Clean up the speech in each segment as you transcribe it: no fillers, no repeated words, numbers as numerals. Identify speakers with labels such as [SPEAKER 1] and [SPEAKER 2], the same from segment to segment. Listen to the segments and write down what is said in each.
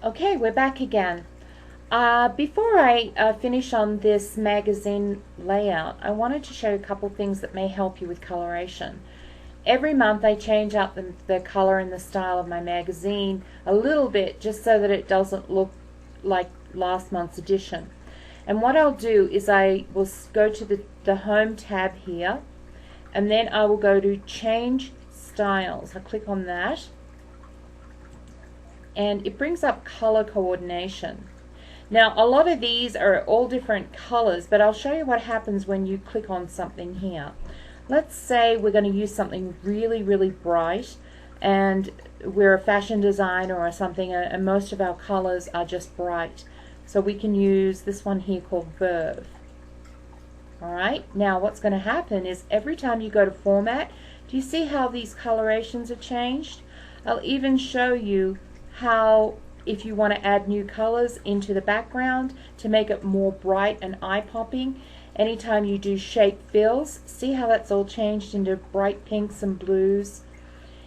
[SPEAKER 1] Okay, we're back again. Before I finish on this magazine layout, I wanted to show you a couple things that may help you with coloration. Every month I change up the color and the style of my magazine a little bit just so that it doesn't look like last month's edition. And what I'll do is I will go to the Home tab here, and then I will go to Change Styles. I'll click on that, and it brings up color coordination. Now a lot of these are all different colors, but I'll show you what happens when you click on something here. Let's say we're going to use something really bright, and we're a fashion designer or something, and most of our colors are just bright. So we can use this one here called Verve. Alright, now what's going to happen is every time you go to Format, do you see how these colorations are changed? I'll even show you how, if you want to add new colors into the background to make it more bright and eye-popping, anytime you do shape fills, see how that's all changed into bright pinks and blues,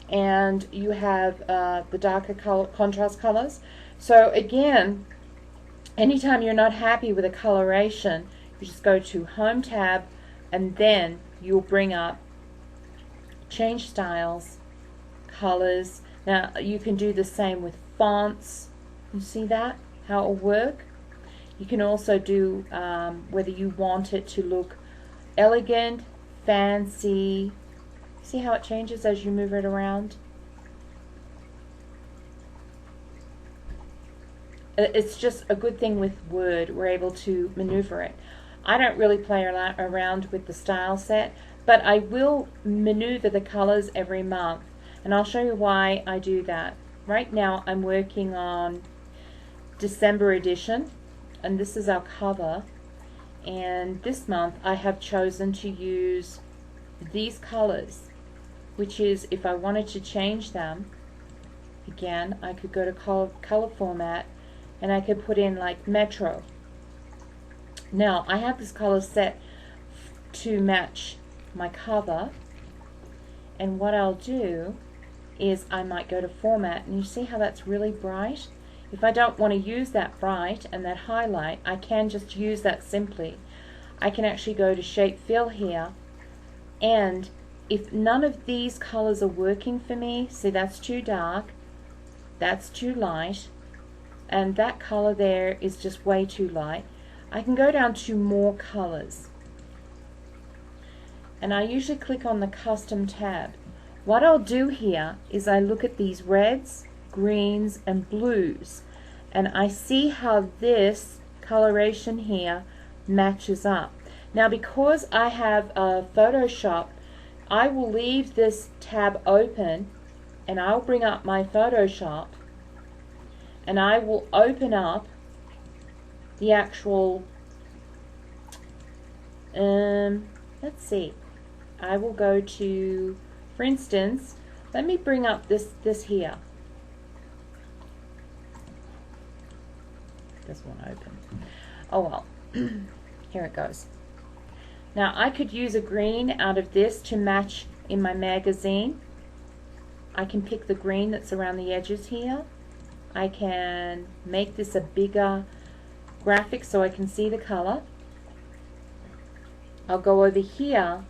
[SPEAKER 1] and you have the darker contrast colors. So again, anytime you're not happy with a coloration, you just go to Home tab, and then you'll bring up Change Styles, Colors. Now you can do the same with fonts. You see that, how it will work? You can also do whether you want it to look elegant, fancy. See how it changes as you move it around? It's just a good thing with Word. We're able to maneuver it. I don't really play around with the style set, but I will maneuver the colors every month, and I'll show you why I do that. Right now I'm working on December edition, and this is our cover, and this month I have chosen to use these colors, which is, if I wanted to change them, again I could go to color format, and I could put in like Metro. Now I have this color set to match my cover, and what I'll do is I might go to Format, and you see how that's really bright? If I don't want to use that bright and that highlight, I can just use that simply. I can actually go to Shape Fill here, and if none of these colors are working for me, see that's too dark, that's too light, and that color there is just way too light, I can go down to More Colors, and I usually click on the Custom tab. What I'll do here is I look at these reds, greens, and blues, and I see how this coloration here matches up. Now because I have Photoshop, I will leave this tab open, and I'll bring up my Photoshop, and I will open up the actual, let's see, I will go to, for instance, let me bring up this here. This won't open. Oh well, here it goes. Now I could use a green out of this to match in my magazine. I can pick the green that's around the edges here. I can make this a bigger graphic so I can see the color. I'll go over here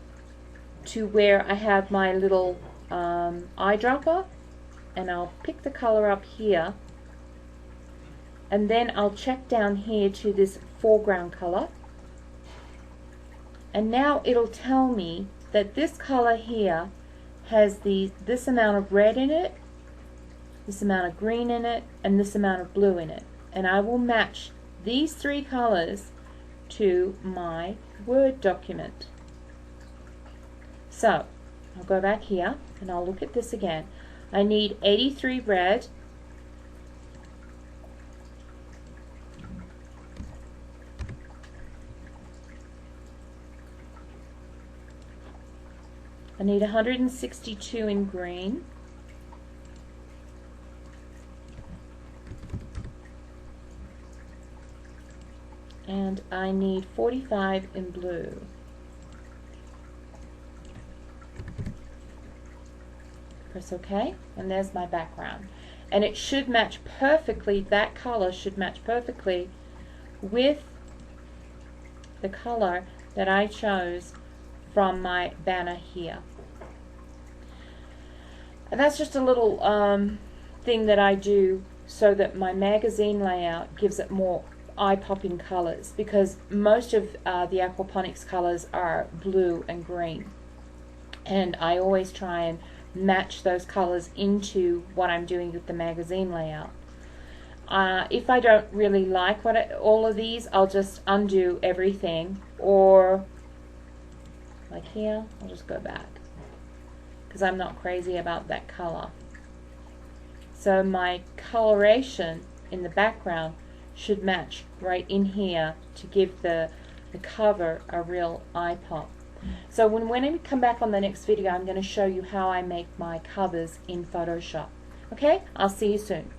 [SPEAKER 1] to where I have my little eyedropper, and I'll pick the color up here, and then I'll check down here to this foreground color, and now it'll tell me that this color here has this amount of red in it, this amount of green in it, and this amount of blue in it, and I will match these three colors to my Word document. So I'll go back here and I'll look at this again. I need 83 red, I need 162 in green, and I need 45 in blue. Press OK, and there's my background. And it should match perfectly, that color should match perfectly with the color that I chose from my banner here. And that's just a little thing that I do so that my magazine layout gives it more eye-popping colors, because most of the aquaponics colors are blue and green, and I always try and match those colors into what I'm doing with the magazine layout. If I don't really like all of these, I'll just undo everything, or like here, I'll just go back because I'm not crazy about that color. So my coloration in the background should match right in here to give the cover a real eye pop. So when I come back on the next video, I'm going to show you how I make my covers in Photoshop. Okay, I'll see you soon.